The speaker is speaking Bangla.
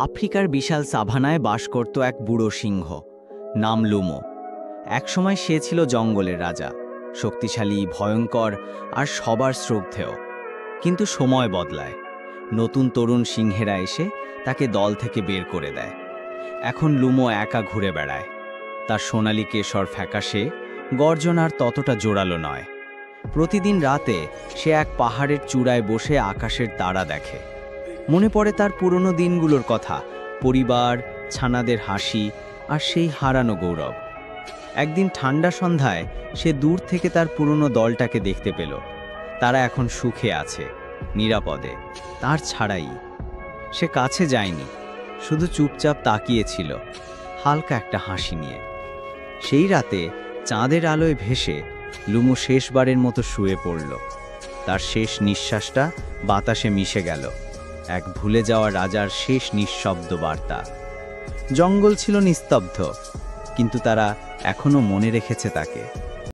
আফ্রিকার বিশাল সাভানায় বাস করত এক বুড়ো সিংহ, নাম লুমো। একসময় সে ছিল জঙ্গলের রাজা, শক্তিশালী, ভয়ঙ্কর আর সবার শ্রদ্ধেয়। কিন্তু সময় বদলায়, নতুন তরুণ সিংহেরা এসে তাকে দল থেকে বের করে দেয়। এখন লুমো একা ঘুরে বেড়ায়। তার সোনালি কেশর ফ্যাকাশে, গর্জন আর ততটা জোরালো নয়। প্রতিদিন রাতে সে এক পাহাড়ের চূড়ায় বসে আকাশের তারা দেখে। মনে পড়ে তার পুরনো দিনগুলোর কথা, পরিবার, ছানাদের হাসি আর সেই হারানো গৌরব। একদিন ঠান্ডা সন্ধ্যায় সে দূর থেকে তার পুরনো দলটাকে দেখতে পেল। তারা এখন সুখে আছে, নিরাপদে, তার ছাড়াই। সে কাছে যায়নি, শুধু চুপচাপ তাকিয়েছিল, হালকা একটা হাসি নিয়ে। সেই রাতে চাঁদের আলোয় ভেসে লুমো শেষবারের মতো শুয়ে পড়ল। তার শেষ নিঃশ্বাসটা বাতাসে মিশে গেল, এক ভুলে যাওয়া রাজার শেষ নিঃশব্দ বার্তা। জঙ্গল ছিল নিস্তব্ধ, কিন্তু তারা এখনো মনে রেখেছে তাকে।